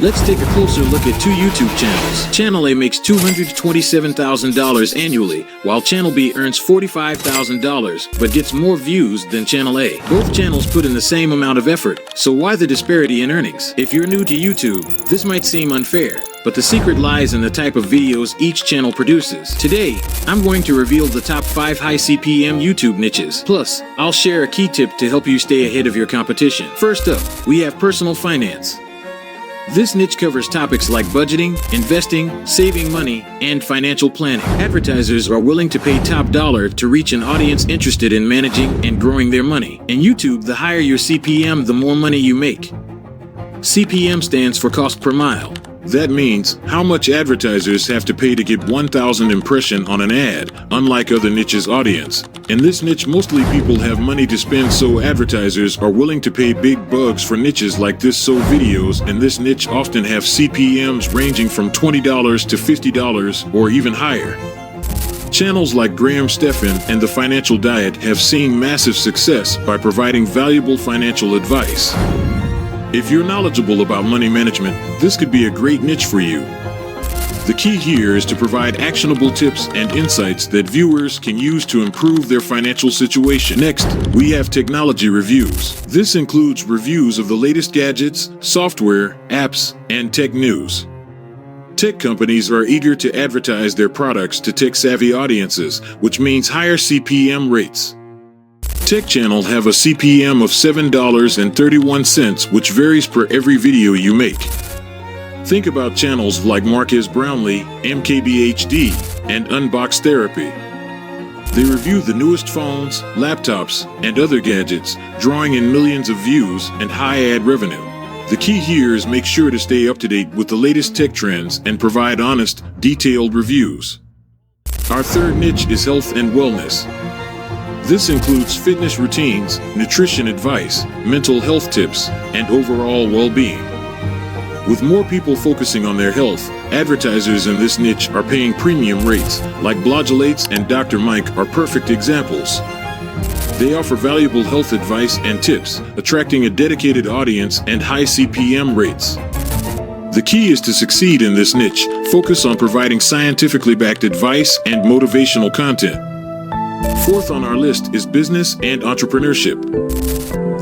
Let's take a closer look at two YouTube channels. Channel A makes $227,000 annually, while Channel B earns $45,000 but gets more views than Channel A. Both channels put in the same amount of effort, so why the disparity in earnings? If you're new to YouTube, this might seem unfair, but the secret lies in the type of videos each channel produces. Today, I'm going to reveal the top 5 high CPM YouTube niches. Plus, I'll share a key tip to help you stay ahead of your competition. First up, we have personal finance. This niche covers topics like budgeting, investing, saving money, and financial planning. Advertisers are willing to pay top dollar to reach an audience interested in managing and growing their money. In YouTube, the higher your CPM, the more money you make. CPM stands for cost per mile. That means how much advertisers have to pay to get 1,000 impressions on an ad, unlike other niches' audience. In this niche, mostly people have money to spend, so advertisers are willing to pay big bucks for niches like this. So videos in this niche often have CPMs ranging from $20 to $50 or even higher. Channels like Graham Stephan and The Financial Diet have seen massive success by providing valuable financial advice. If you're knowledgeable about money management, this could be a great niche for you. The key here is to provide actionable tips and insights that viewers can use to improve their financial situation. Next, we have technology reviews. This includes reviews of the latest gadgets, software, apps, and tech news. Tech companies are eager to advertise their products to tech-savvy audiences, which means higher CPM rates. Tech channel have a CPM of $7.31, which varies per every video you make. Think about channels like Marques Brownlee, MKBHD, and Unbox Therapy. They review the newest phones, laptops, and other gadgets, drawing in millions of views and high ad revenue. The key here is make sure to stay up to date with the latest tech trends and provide honest, detailed reviews. Our third niche is health and wellness. This includes fitness routines, nutrition advice, mental health tips, and overall well-being. With more people focusing on their health, advertisers in this niche are paying premium rates, like Blodulates and Dr. Mike are perfect examples. They offer valuable health advice and tips, attracting a dedicated audience and high CPM rates. The key is to succeed in this niche. Focus on providing scientifically backed advice and motivational content. Fourth on our list is business and entrepreneurship.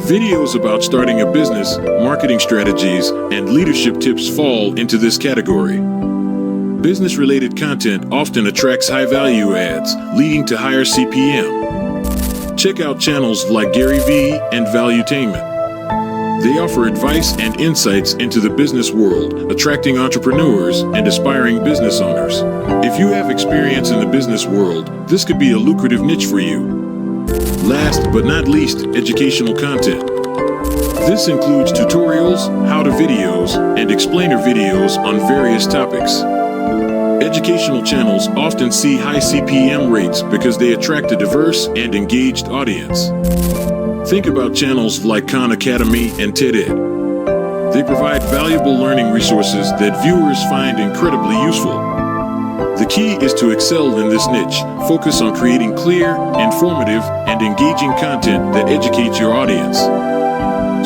Videos about starting a business, marketing strategies, and leadership tips fall into this category. Business-related content often attracts high-value ads, leading to higher CPM. Check out channels like Gary Vee and Valuetainment. They offer advice and insights into the business world, attracting entrepreneurs and aspiring business owners. If you have experience in the business world, this could be a lucrative niche for you. Last but not least, educational content. This includes tutorials, how-to videos, and explainer videos on various topics. Educational channels often see high CPM rates because they attract a diverse and engaged audience. Think about channels like Khan Academy and TED-Ed. They provide valuable learning resources that viewers find incredibly useful. The key is to excel in this niche. Focus on creating clear, informative, and engaging content that educates your audience.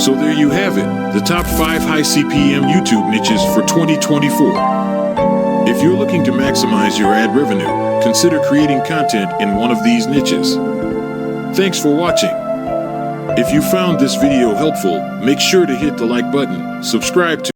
So there you have it, the top 5 high CPM YouTube niches for 2024. If you're looking to maximize your ad revenue, consider creating content in one of these niches. Thanks for watching. If you found this video helpful, make sure to hit the like button, subscribe to